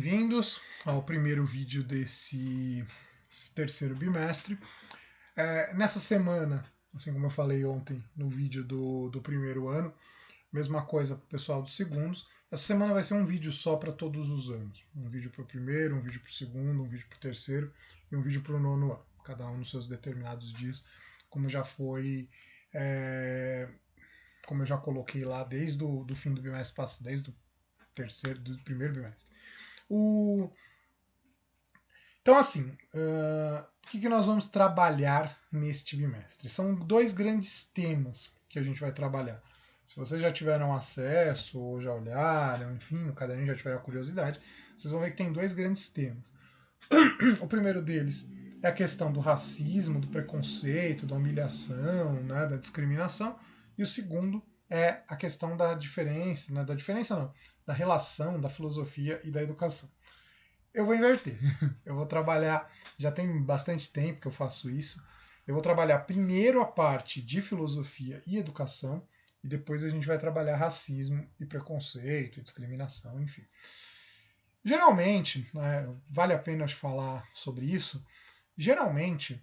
Bem-vindos ao primeiro vídeo desse terceiro bimestre. Nessa semana, assim como eu falei ontem no vídeo do primeiro ano, mesma coisa para o pessoal dos segundos. Essa semana vai ser um vídeo só para todos os anos. Um vídeo para o primeiro, um vídeo para o segundo, um vídeo para o terceiro e um vídeo para o nono ano. Cada um nos seus determinados dias, como já foi, como eu já coloquei lá desde o fim do bimestre passado, desde do primeiro bimestre. Então, assim, o que nós vamos trabalhar neste bimestre? São dois grandes temas que a gente vai trabalhar. Se vocês já tiveram acesso, ou já olharam, enfim, no caderninho já tiveram curiosidade, vocês vão ver que tem dois grandes temas. O primeiro deles é a questão do racismo, do preconceito, da humilhação, né, da discriminação. E o segundo é a questão da diferença, né, da relação da filosofia e da educação. Eu vou inverter. Eu vou trabalhar, já tem bastante tempo que eu faço isso. Eu vou trabalhar primeiro a parte de filosofia e educação, e depois a gente vai trabalhar racismo e preconceito, e discriminação, enfim. Geralmente, vale a pena falar sobre isso, geralmente,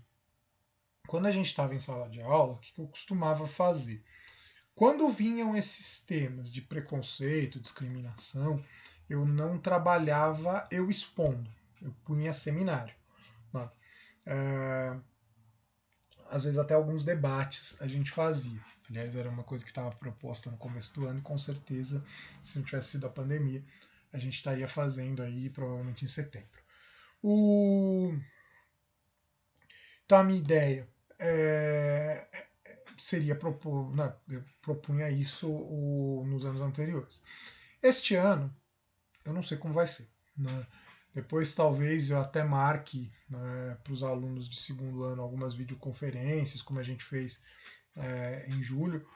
quando a gente estava em sala de aula, o que eu costumava fazer? Quando vinham esses temas de preconceito, discriminação, eu não trabalhava eu expondo, eu punha seminário. Né? Às vezes até alguns debates a gente fazia. Aliás, era uma coisa que estava proposta no começo do ano e com certeza, se não tivesse sido a pandemia, a gente estaria fazendo aí provavelmente em setembro. Então a minha ideia seria propor, né, eu propunha isso nos anos anteriores. Este ano, eu não sei como vai ser. Né? Depois talvez eu até marque, né, para os alunos de segundo ano algumas videoconferências, como a gente fez em julho,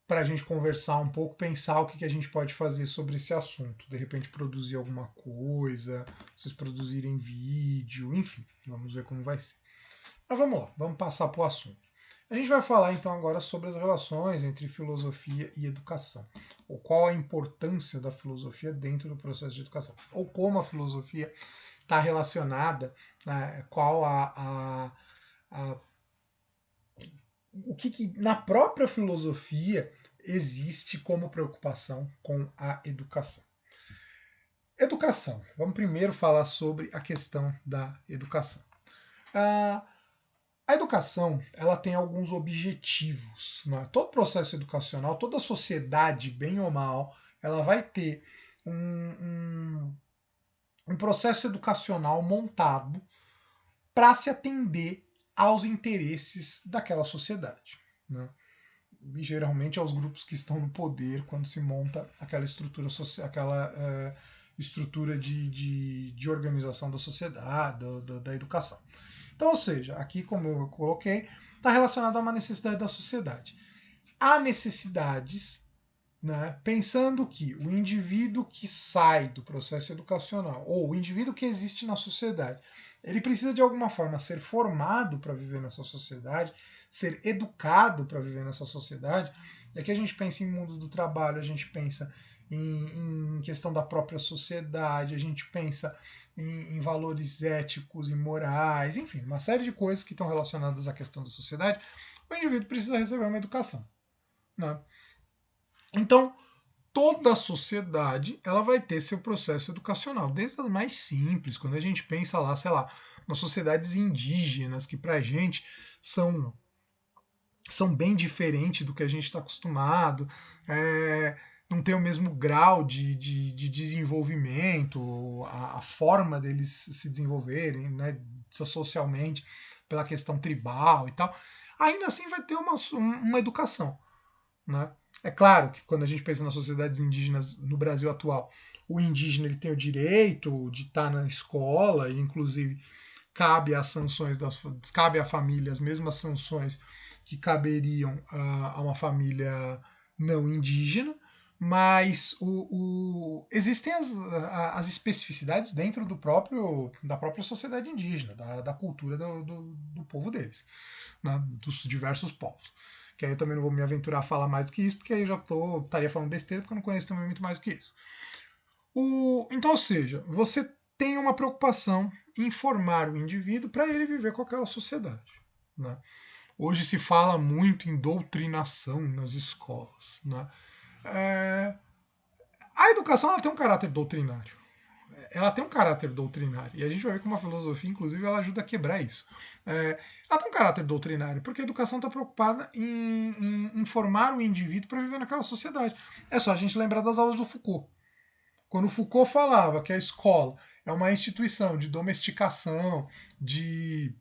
para a gente conversar um pouco, pensar o que a gente pode fazer sobre esse assunto. De repente produzir alguma coisa, vocês produzirem vídeo, enfim, vamos ver como vai ser. Mas vamos lá, vamos passar para o assunto. A gente vai falar então agora sobre as relações entre filosofia e educação, ou qual a importância da filosofia dentro do processo de educação, ou como a filosofia está relacionada, qual o que na própria filosofia existe como preocupação com a educação. Educação. Vamos primeiro falar sobre a questão da educação. A educação, ela tem alguns objetivos. Né? Todo processo educacional, toda sociedade, bem ou mal, ela vai ter um processo educacional montado para se atender aos interesses daquela sociedade. Né? E geralmente aos grupos que estão no poder quando se monta aquela estrutura social, estrutura de organização da sociedade, da educação. Então, ou seja, aqui, como eu coloquei, está relacionado a uma necessidade da sociedade. Há necessidades, né, pensando que o indivíduo que sai do processo educacional, ou o indivíduo que existe na sociedade, ele precisa de alguma forma ser formado para viver nessa sociedade, ser educado para viver nessa sociedade. E aqui a gente pensa em mundo do trabalho, a gente pensa em questão da própria sociedade, a gente pensa em valores éticos e morais, enfim, uma série de coisas que estão relacionadas à questão da sociedade. O indivíduo precisa receber uma educação. Né? Então, toda a sociedade ela vai ter seu processo educacional, desde as mais simples, quando a gente pensa lá, sei lá, nas sociedades indígenas, que para a gente são bem diferentes do que a gente está acostumado, não tem o mesmo grau de desenvolvimento, a forma deles se desenvolverem, né, socialmente, pela questão tribal e tal, ainda assim vai ter uma educação. Né? É claro que quando a gente pensa nas sociedades indígenas no Brasil atual, o indígena ele tem o direito de estar na escola, e inclusive cabe às sanções cabe à família as mesmas sanções que caberiam a uma família não indígena, mas existem as especificidades dentro da própria sociedade indígena, da cultura do povo deles, né, dos diversos povos. Que aí eu também não vou me aventurar a falar mais do que isso, porque aí eu já estaria falando besteira, porque eu não conheço também muito mais do que isso. Então, ou seja, você tem uma preocupação em formar o indivíduo para ele viver com aquela sociedade. Né? Hoje se fala muito em doutrinação nas escolas. Né? A educação ela tem um caráter doutrinário. Ela tem um caráter doutrinário. E a gente vai ver como a filosofia, inclusive, ela ajuda a quebrar isso. Ela tem um caráter doutrinário, porque a educação está preocupada em formar o indivíduo para viver naquela sociedade. É só a gente lembrar das aulas do Foucault. Quando Foucault falava que a escola é uma instituição de domesticação, de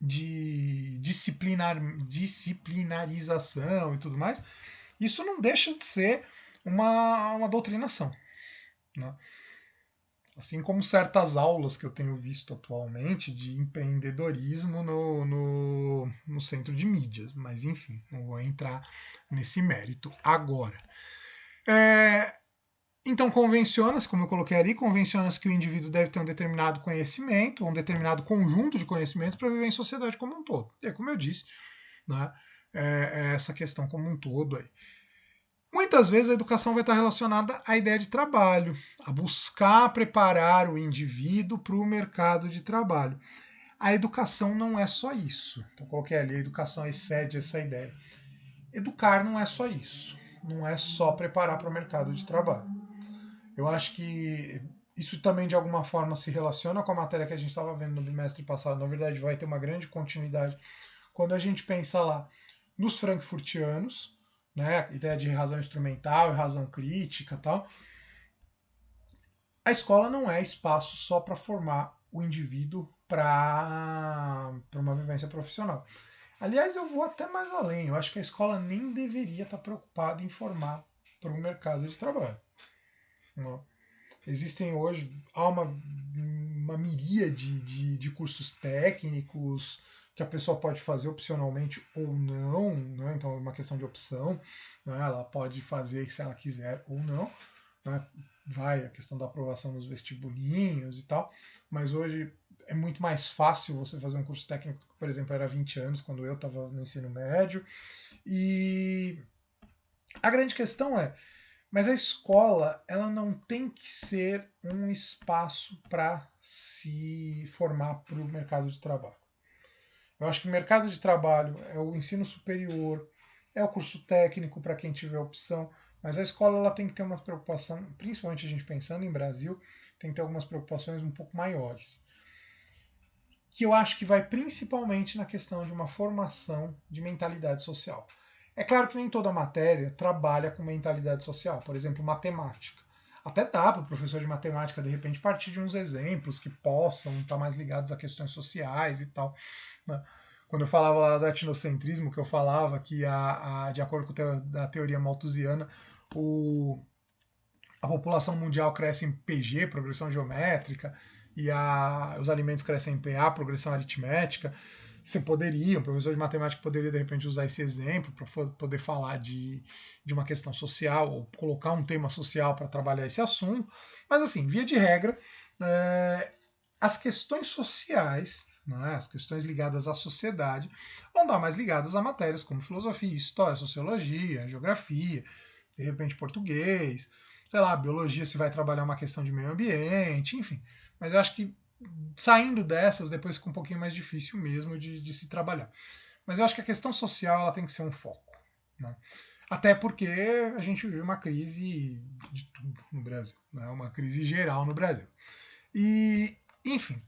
disciplinarização e tudo mais, isso não deixa de ser uma doutrinação. Né? Assim como certas aulas que eu tenho visto atualmente de empreendedorismo no centro de mídias. Mas, enfim, não vou entrar nesse mérito agora. Então, convenciona-se, como eu coloquei ali, convenciona-se que o indivíduo deve ter um determinado conhecimento, um determinado conjunto de conhecimentos para viver em sociedade como um todo. E, como eu disse, né, essa questão como um todo aí. Muitas vezes a educação vai estar relacionada à ideia de trabalho, a buscar preparar o indivíduo para o mercado de trabalho. A educação não é só isso. Então, coloquei ali, a educação excede essa ideia. Educar não é só isso. Não é só preparar para o mercado de trabalho. Eu acho que isso também, de alguma forma, se relaciona com a matéria que a gente estava vendo no bimestre passado. Na verdade, vai ter uma grande continuidade quando a gente pensa lá nos frankfurtianos, né, a ideia de razão instrumental e razão crítica, tal. A escola não é espaço só para formar o indivíduo para uma vivência profissional. Aliás, eu vou até mais além. Eu acho que a escola nem deveria estar preocupada em formar para o mercado de trabalho. Não. Existem hoje, há uma miríade de cursos técnicos que a pessoa pode fazer opcionalmente ou não, né? Então é uma questão de opção, né? Ela pode fazer se ela quiser ou não, né? Vai a questão da aprovação nos vestibulinhos e tal, mas hoje é muito mais fácil você fazer um curso técnico que, por exemplo, era 20 anos, quando eu estava no ensino médio, e a grande questão é, mas a escola, ela não tem que ser um espaço para se formar para o mercado de trabalho. Eu acho que o mercado de trabalho é o ensino superior, é o curso técnico para quem tiver opção, mas a escola ela tem que ter uma preocupação, principalmente a gente pensando em Brasil, tem que ter algumas preocupações um pouco maiores. Que eu acho que vai principalmente na questão de uma formação de mentalidade social. É claro que nem toda matéria trabalha com mentalidade social, por exemplo, matemática. Até dá para o professor de matemática, de repente, partir de uns exemplos que possam estar mais ligados a questões sociais e tal. Né? Quando eu falava lá do etnocentrismo, que eu falava que, de acordo com a teoria malthusiana, a população mundial cresce em PG, progressão geométrica, e os alimentos crescem em PA, progressão aritmética. Você poderia, um professor de matemática poderia de repente usar esse exemplo para poder falar de uma questão social ou colocar um tema social para trabalhar esse assunto. Mas assim, via de regra, as questões sociais, né, as questões ligadas à sociedade, vão dar mais ligadas a matérias como filosofia, história, sociologia, geografia, de repente português, sei lá, biologia se vai trabalhar uma questão de meio ambiente, enfim. Mas eu acho que saindo dessas, depois fica um pouquinho mais difícil mesmo de se trabalhar. Mas eu acho que a questão social ela tem que ser um foco. Né? Até porque a gente vive uma crise de tudo no Brasil, né? Uma crise geral no Brasil. E, enfim,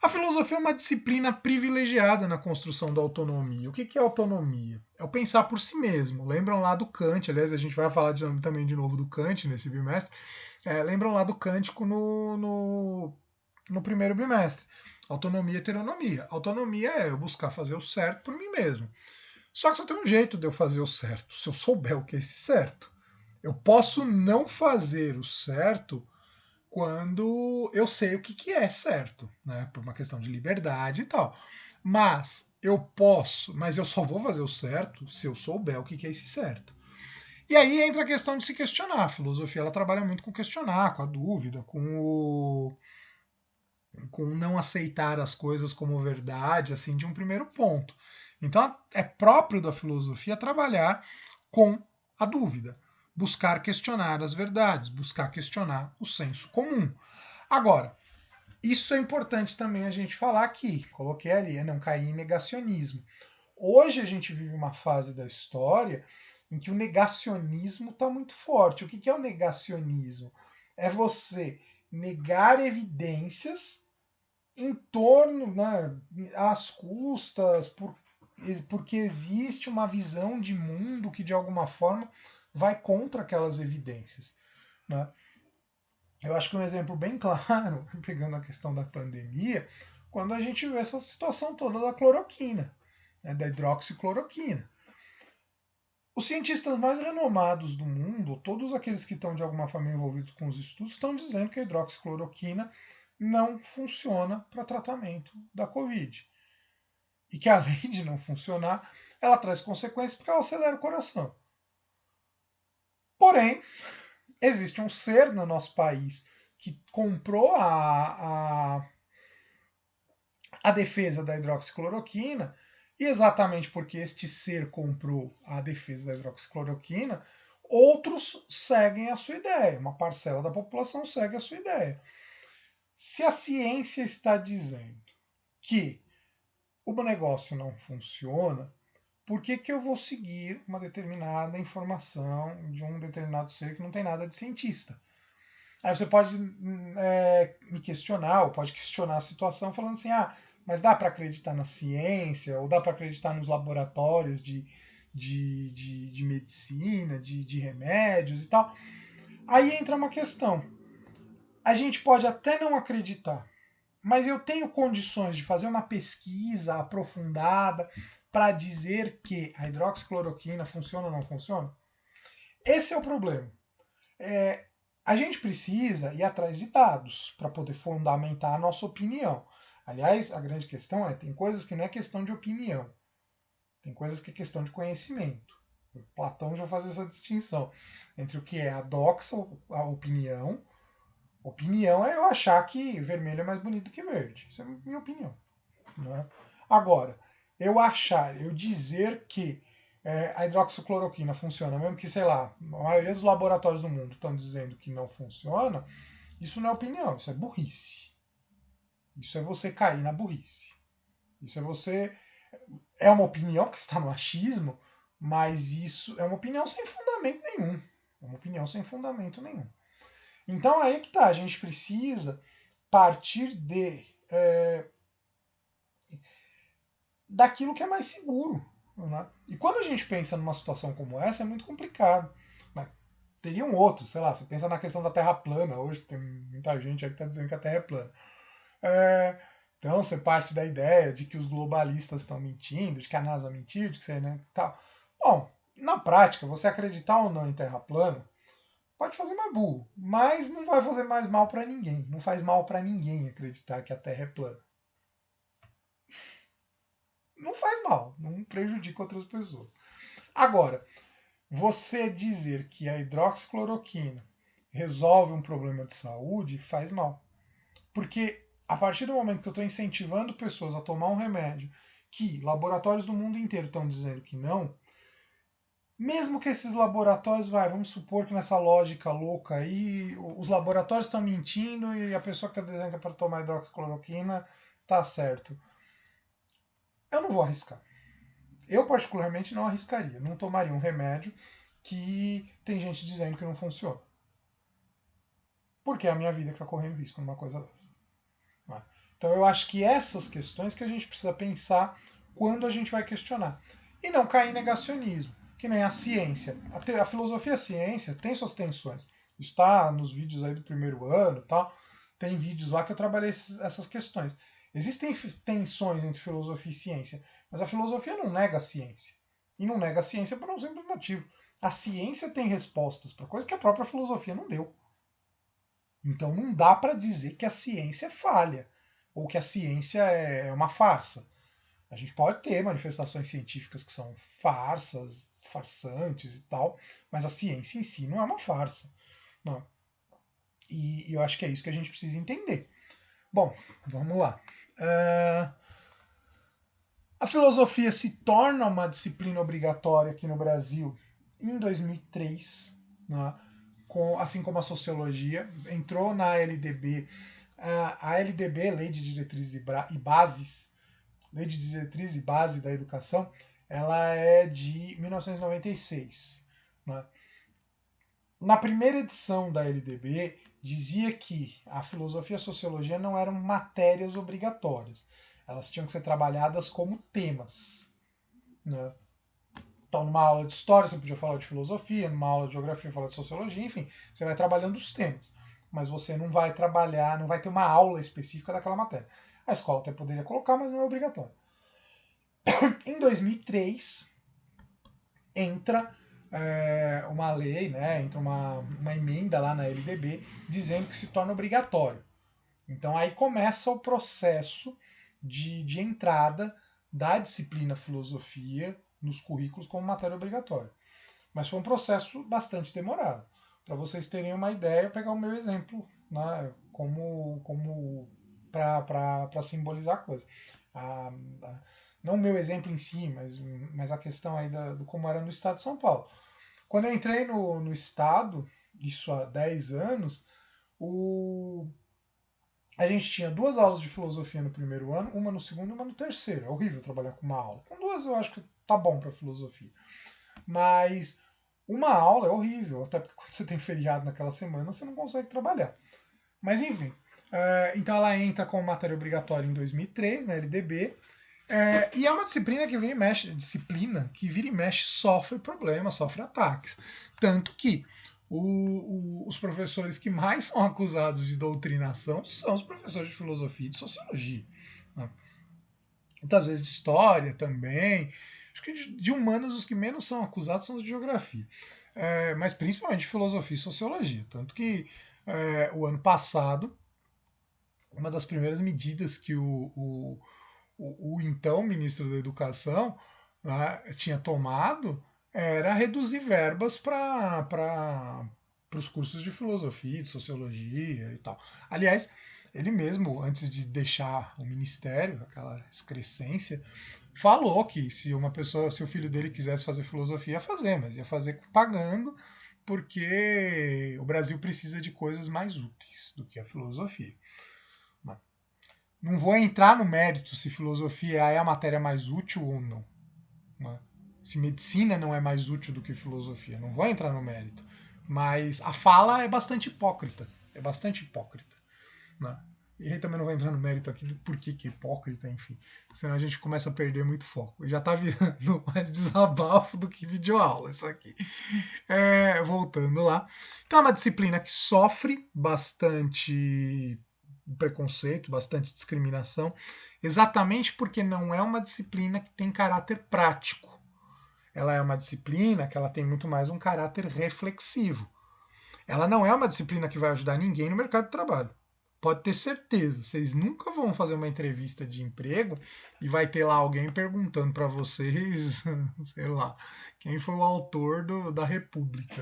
a filosofia é uma disciplina privilegiada na construção da autonomia. O que é autonomia? É o pensar por si mesmo. Lembram lá do Kant, aliás, a gente vai falar também de novo do Kant nesse bimestre. Lembram lá do Kântico no primeiro bimestre. Autonomia e heteronomia. Autonomia é eu buscar fazer o certo por mim mesmo. Só que só tem um jeito de eu fazer o certo, se eu souber o que é esse certo. Eu posso não fazer o certo quando eu sei o que é certo, né? Por uma questão de liberdade e tal. Mas eu só vou fazer o certo se eu souber o que é esse certo. E aí entra a questão de se questionar. A filosofia ela trabalha muito com questionar, com a dúvida, com não aceitar as coisas como verdade, assim, de um primeiro ponto. Então é próprio da filosofia trabalhar com a dúvida. buscar questionar as verdades, buscar questionar o senso comum. Agora, isso é importante também a gente falar aqui, coloquei ali, é não cair em negacionismo. Hoje a gente vive uma fase da história em que o negacionismo está muito forte. O que é o negacionismo? É você negar evidências em torno, né, às custas, porque existe uma visão de mundo que de alguma forma vai contra aquelas evidências. Né? Eu acho que um exemplo bem claro, pegando a questão da pandemia, quando a gente vê essa situação toda da cloroquina, né, da hidroxicloroquina. Os cientistas mais renomados do mundo, todos aqueles que estão de alguma forma envolvidos com os estudos, estão dizendo que a hidroxicloroquina não funciona para tratamento da Covid. E que além de não funcionar, ela traz consequências porque ela acelera o coração. Porém, existe um ser no nosso país que comprou a defesa da hidroxicloroquina, e exatamente porque este ser comprou a defesa da hidroxicloroquina, outros seguem a sua ideia, uma parcela da população segue a sua ideia. Se a ciência está dizendo que o negócio não funciona, por que eu vou seguir uma determinada informação de um determinado ser que não tem nada de cientista? Aí você pode me questionar, ou pode questionar a situação falando assim, mas dá para acreditar na ciência, ou dá para acreditar nos laboratórios de medicina, de remédios e tal. Aí entra uma questão. A gente pode até não acreditar, mas eu tenho condições de fazer uma pesquisa aprofundada para dizer que a hidroxicloroquina funciona ou não funciona? Esse é o problema. A gente precisa ir atrás de dados para poder fundamentar a nossa opinião. Aliás, a grande questão tem coisas que não é questão de opinião, tem coisas que é questão de conhecimento. O Platão já faz essa distinção entre o que é a doxa, a opinião. Opinião é eu achar que vermelho é mais bonito que verde. Isso é a minha opinião. Né? Agora, eu dizer que a hidroxicloroquina funciona, mesmo que, sei lá, a maioria dos laboratórios do mundo estão dizendo que não funciona, isso não é opinião, isso é burrice. Isso é você cair na burrice. Isso é você. É uma opinião, porque está no achismo, mas isso é uma opinião sem fundamento nenhum. É uma opinião sem fundamento nenhum. Então aí que tá, a gente precisa partir daquilo que é mais seguro. Né? E quando a gente pensa numa situação como essa, é muito complicado. Né? Teriam outros, sei lá, você pensa na questão da Terra plana, hoje tem muita gente aí que está dizendo que a Terra é plana. Então você parte da ideia de que os globalistas estão mentindo, de que a NASA mentiu, de que você, né, tal. Bom, na prática, você acreditar ou não em Terra plana pode fazer mais burro, mas não vai fazer mais mal para ninguém. Não faz mal para ninguém acreditar que a Terra é plana. Não faz mal, não prejudica outras pessoas. Agora, você dizer que a hidroxicloroquina resolve um problema de saúde faz mal. Porque a partir do momento que eu estou incentivando pessoas a tomar um remédio que laboratórios do mundo inteiro estão dizendo que não, mesmo que esses laboratórios, vamos supor que nessa lógica louca aí, os laboratórios estão mentindo e a pessoa que está dizendo que é para tomar hidroxicloroquina está certo. Eu não vou arriscar. Eu, particularmente, não arriscaria. Não tomaria um remédio que tem gente dizendo que não funciona. Porque é a minha vida que está correndo risco numa coisa dessa. Então, eu acho que essas questões que a gente precisa pensar quando a gente vai questionar. E não cair em negacionismo, que nem a ciência. A filosofia e a ciência tem suas tensões. Isso está nos vídeos aí do primeiro ano, tal. Tem vídeos lá que eu trabalhei essas questões. Existem tensões entre filosofia e ciência, mas a filosofia não nega a ciência. E não nega a ciência por um simples motivo. A ciência tem respostas para coisas que a própria filosofia não deu. Então não dá para dizer que a ciência é falha ou que a ciência é uma farsa. A gente pode ter manifestações científicas que são farsas, farsantes e tal, mas a ciência em si não é uma farsa. Não. E eu acho que é isso que a gente precisa entender. Bom, vamos lá. A filosofia se torna uma disciplina obrigatória aqui no Brasil em 2003. né? Assim como a sociologia, entrou na LDB. A LDB, Lei de Diretrizes e Bases, Lei de Diretrizes e Base da Educação, ela é de 1996. Né? Na primeira edição da LDB, dizia que a filosofia e a sociologia não eram matérias obrigatórias. Elas tinham que ser trabalhadas como temas. Né? Então, numa aula de história, você podia falar de filosofia, numa aula de geografia, falar de sociologia, enfim, você vai trabalhando os temas. Mas você não vai trabalhar, não vai ter uma aula específica daquela matéria. A escola até poderia colocar, mas não é obrigatório. Em 2003, entra uma lei, né, entra uma emenda lá na LDB, dizendo que se torna obrigatório. Então aí começa o processo de entrada da disciplina filosofia nos currículos como matéria obrigatória. Mas foi um processo bastante demorado. Para vocês terem uma ideia, pegar o meu exemplo, né, como para simbolizar a coisa. Não o meu exemplo em si, mas a questão aí do como era no estado de São Paulo. Quando eu entrei no estado, isso há 10 anos, a gente tinha 2 aulas de filosofia no primeiro ano, uma no segundo e uma no terceiro. É horrível trabalhar com uma aula. Com 2 eu acho que tá bom para filosofia. Mas uma aula é horrível, até porque quando você tem feriado naquela semana, você não consegue trabalhar. Mas enfim, então ela entra como matéria obrigatória em 2003, na LDB, e é uma disciplina que vira e mexe sofre problemas, sofre ataques. Tanto que os professores que mais são acusados de doutrinação são os professores de filosofia e de sociologia. Né? Muitas vezes de história também. Acho que de humanas os que menos são acusados são os de geografia. Mas principalmente de filosofia e sociologia. Tanto que o ano passado, uma das primeiras medidas que o então ministro da Educação, né, tinha tomado era reduzir verbas para os cursos de filosofia, de sociologia e tal. Aliás, ele mesmo, antes de deixar o ministério, aquela excrescência, falou que se o filho dele quisesse fazer filosofia, ia fazer, mas ia fazer pagando, porque o Brasil precisa de coisas mais úteis do que a filosofia. Não vou entrar no mérito se filosofia é a matéria mais útil ou não. Né? Se medicina não é mais útil do que filosofia. Não vou entrar no mérito. Mas a fala é bastante hipócrita. É bastante hipócrita. Né? E aí também não vou entrar no mérito aqui do porquê que é hipócrita, enfim. Senão a gente começa a perder muito foco. E já está virando mais desabafo do que videoaula isso aqui. Voltando lá. Então é uma disciplina que sofre bastante preconceito, bastante discriminação, exatamente porque não é uma disciplina que tem caráter prático. Ela é uma disciplina que ela tem muito mais um caráter reflexivo. Ela não é uma disciplina que vai ajudar ninguém no mercado de trabalho. Pode ter certeza, vocês nunca vão fazer uma entrevista de emprego e vai ter lá alguém perguntando para vocês, sei lá, quem foi o autor da República.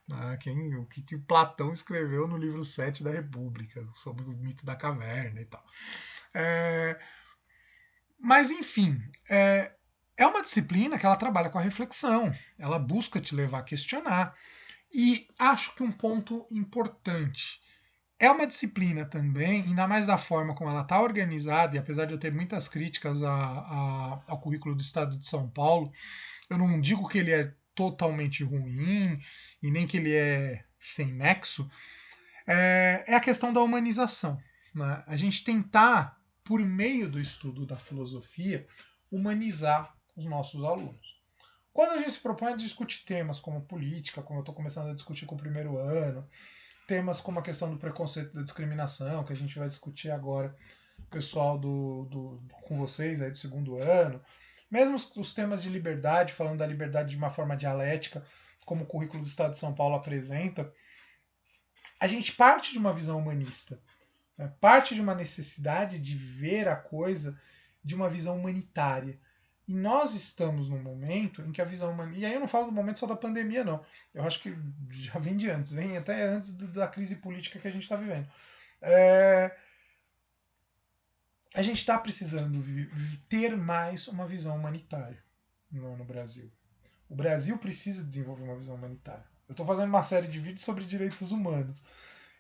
O que Platão escreveu no livro 7 da República, sobre o mito da caverna e tal. Mas, enfim, é uma disciplina que ela trabalha com a reflexão, ela busca te levar a questionar. E acho que um ponto importante, é uma disciplina também, ainda mais da forma como ela está organizada, e apesar de eu ter muitas críticas ao currículo do Estado de São Paulo, eu não digo que ele é totalmente ruim e nem que ele é sem nexo, é a questão da humanização. Né? A gente tentar, por meio do estudo da filosofia, humanizar os nossos alunos. Quando a gente se propõe a discutir temas como política, como eu estou começando a discutir com o primeiro ano, temas como a questão do preconceito e da discriminação, que a gente vai discutir agora, pessoal com vocês aí do segundo ano, mesmo os temas de liberdade, falando da liberdade de uma forma dialética, como o currículo do Estado de São Paulo apresenta, a gente parte de uma visão humanista, né? Parte de uma necessidade de ver a coisa de uma visão humanitária. E nós estamos num momento em que a visão humanitária. E aí eu não falo do momento só da pandemia, não. Eu acho que já vem de antes, vem até antes da crise política que a gente está vivendo. A gente está precisando ter mais uma visão humanitária no Brasil. O Brasil precisa desenvolver uma visão humanitária. Eu estou fazendo uma série de vídeos sobre direitos humanos.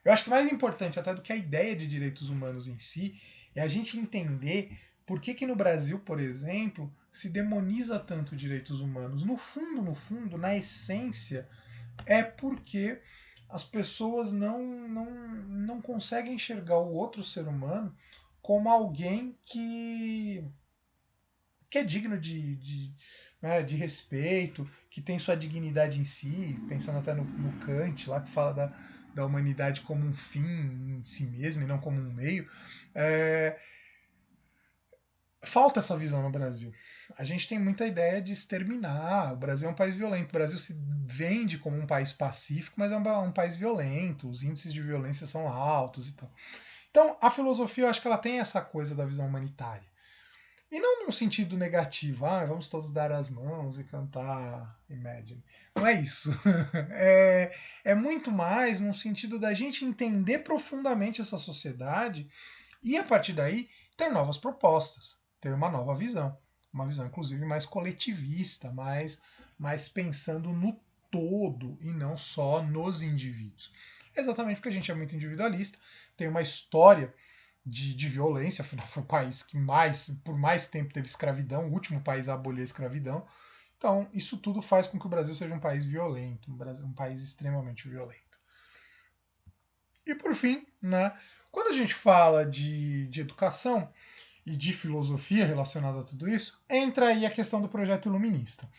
Eu acho que mais importante até do que a ideia de direitos humanos em si é a gente entender por que no Brasil, por exemplo, se demoniza tanto direitos humanos. No fundo, na essência, é porque as pessoas não conseguem enxergar o outro ser humano como alguém que é digno né, de respeito, que tem sua dignidade em si, pensando até no Kant, lá que fala da humanidade como um fim em si mesmo e não como um meio. Falta essa visão no Brasil. A gente tem muita ideia de exterminar. O Brasil é um país violento. O Brasil se vende como um país pacífico, mas é um país violento. Os índices de violência são altos e tal. Então, a filosofia, eu acho que ela tem essa coisa da visão humanitária. E não num sentido negativo, vamos todos dar as mãos e cantar Imagine. Não é isso. É muito mais num sentido da gente entender profundamente essa sociedade e, a partir daí, ter novas propostas, ter uma nova visão. Uma visão, inclusive, mais coletivista, mais pensando no todo e não só nos indivíduos. Exatamente porque a gente é muito individualista, tem uma história de violência, afinal foi o país que por mais tempo teve escravidão, o último país a abolir a escravidão. Então, isso tudo faz com que o Brasil seja um país violento, um país extremamente violento. E por fim, né, quando a gente fala de educação e de filosofia relacionada a tudo isso, entra aí a questão do projeto iluminista.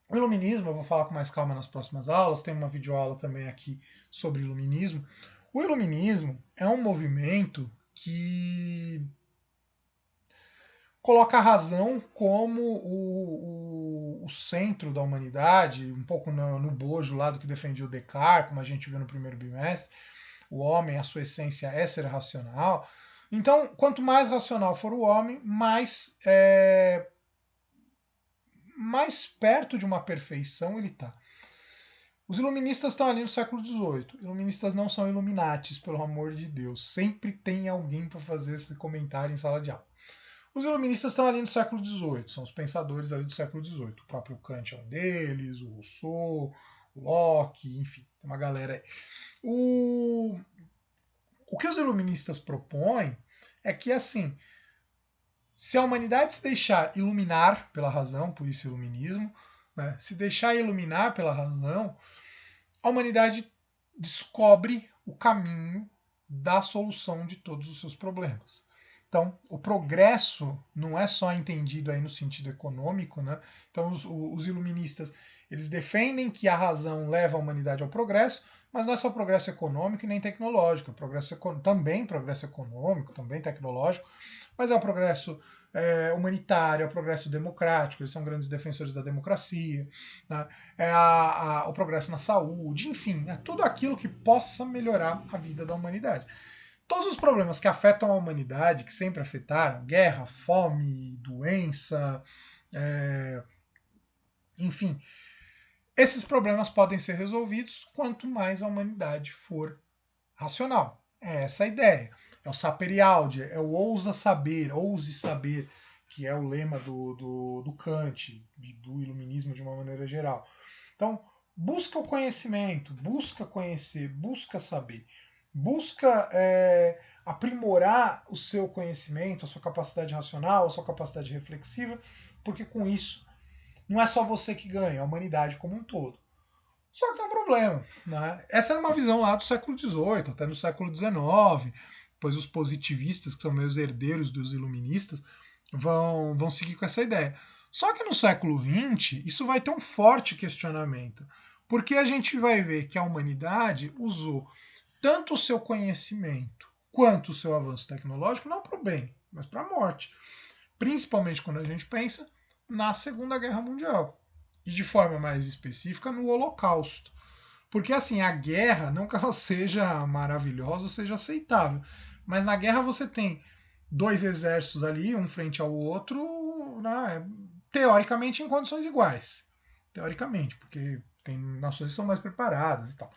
O iluminismo, eu vou falar com mais calma nas próximas aulas, tem uma videoaula também aqui sobre iluminismo. O iluminismo é um movimento que coloca a razão como o centro da humanidade, um pouco no bojo lá do que defendia o Descartes, como a gente viu no primeiro bimestre. O homem, a sua essência é ser racional. Então, quanto mais racional for o homem, mais perto de uma perfeição ele está. Os iluministas estão ali no século XVIII. Iluministas não são Illuminatis, pelo amor de Deus. Sempre tem alguém para fazer esse comentário em sala de aula. Os iluministas estão ali no século XVIII, são os pensadores ali do século XVIII. O próprio Kant é um deles, o Rousseau, o Locke, enfim, tem uma galera aí. O que os iluministas propõem é que, assim, se a humanidade se deixar iluminar pela razão, por isso iluminismo, né, se deixar iluminar pela razão, a humanidade descobre o caminho da solução de todos os seus problemas. Então, o progresso não é só entendido aí no sentido econômico, né? Então, os iluministas, eles defendem que a razão leva a humanidade ao progresso, mas não é só progresso econômico e nem tecnológico, também progresso econômico, também tecnológico, mas é o progresso humanitário, é o progresso democrático, eles são grandes defensores da democracia, né? O progresso na saúde, enfim, é tudo aquilo que possa melhorar a vida da humanidade. Todos os problemas que afetam a humanidade, que sempre afetaram, guerra, fome, doença, enfim, esses problemas podem ser resolvidos quanto mais a humanidade for racional. É essa a ideia. É o sapere aude, é o ouse saber, que é o lema do Kant e do iluminismo de uma maneira geral. Então, busca o conhecimento, busca conhecer, busca saber. Busca aprimorar o seu conhecimento, a sua capacidade racional, a sua capacidade reflexiva, porque com isso não é só você que ganha, a humanidade como um todo. Só que tem um problema. Né? Essa era uma visão lá do século XVIII, até no século XIX, pois os positivistas, que são meus herdeiros dos iluministas, vão seguir com essa ideia. Só que no século XX, isso vai ter um forte questionamento, porque a gente vai ver que a humanidade usou tanto o seu conhecimento quanto o seu avanço tecnológico, não para o bem, mas para a morte. Principalmente quando a gente pensa na Segunda Guerra Mundial. E de forma mais específica no Holocausto. Porque assim, a guerra, não que ela seja maravilhosa ou seja aceitável, mas na guerra você tem dois exércitos ali, um frente ao outro, né, teoricamente em condições iguais. Teoricamente, porque tem nações que são mais preparadas e tal.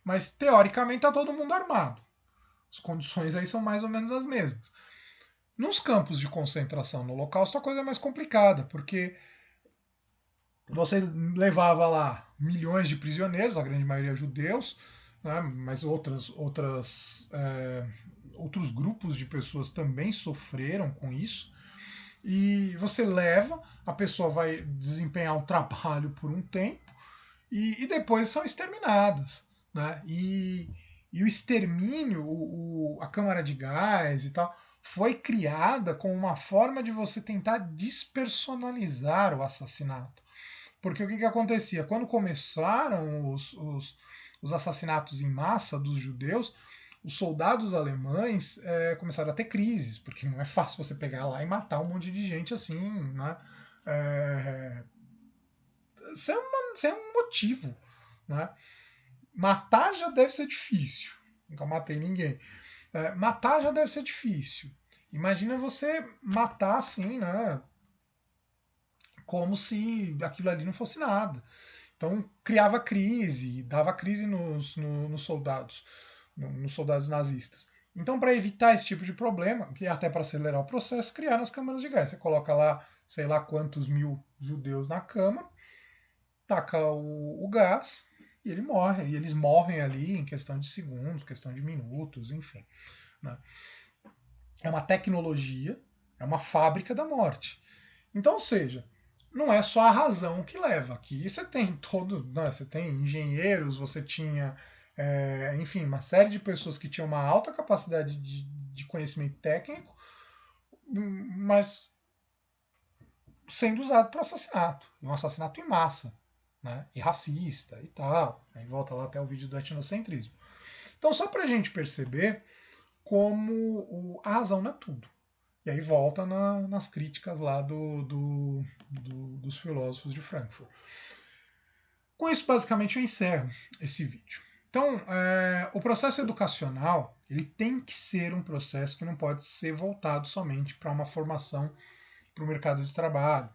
Mas teoricamente está todo mundo armado. As condições aí são mais ou menos as mesmas. Nos campos de concentração no Holocausto a coisa é mais complicada, porque você levava lá milhões de prisioneiros, a grande maioria judeus, né, mas outros grupos de pessoas também sofreram com isso. E você leva, a pessoa vai desempenhar um trabalho por um tempo e depois são exterminadas. Né? E o extermínio, a câmara de gás e tal, foi criada como uma forma de você tentar despersonalizar o assassinato. Porque o que acontecia? Quando começaram os assassinatos em massa dos judeus, os soldados alemães começaram a ter crises, porque não é fácil você pegar lá e matar um monte de gente assim, né? Sem um motivo. Né? Matar já deve ser difícil. Nunca matei ninguém. Matar já deve ser difícil. Imagina você matar assim, né? Como se aquilo ali não fosse nada. Então criava crise, dava crise nos soldados, nos soldados nazistas. Então, para evitar esse tipo de problema, e até para acelerar o processo, criaram as câmaras de gás. Você coloca lá, sei lá quantos mil judeus na câmara, taca o gás e ele morre. E eles morrem ali em questão de segundos, questão de minutos, enfim. Né? É uma tecnologia, é uma fábrica da morte. Então, ou seja, não é só a razão que leva. Aqui você tem você tem engenheiros, você tinha, enfim, uma série de pessoas que tinham uma alta capacidade de conhecimento técnico, mas sendo usado para assassinato, um assassinato em massa, né? E racista e tal. Aí volta lá até o vídeo do etnocentrismo. Então, só para a gente perceber como a razão não é tudo. E aí volta nas críticas lá dos filósofos de Frankfurt. Com isso, basicamente, eu encerro esse vídeo. Então, o processo educacional ele tem que ser um processo que não pode ser voltado somente para uma formação para o mercado de trabalho.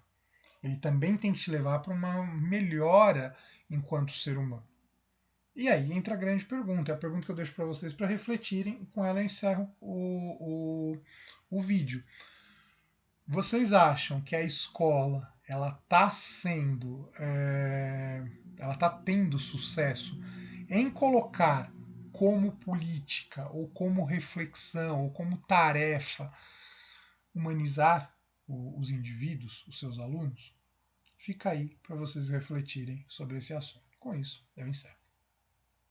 Ele também tem que te levar para uma melhora enquanto ser humano. E aí entra a grande pergunta, é a pergunta que eu deixo para vocês para refletirem, e com ela eu encerro o vídeo. Vocês acham que a escola ela está ela está tendo sucesso em colocar como política ou como reflexão ou como tarefa humanizar os indivíduos, os seus alunos? Fica aí para vocês refletirem sobre esse assunto. Com isso, eu encerro.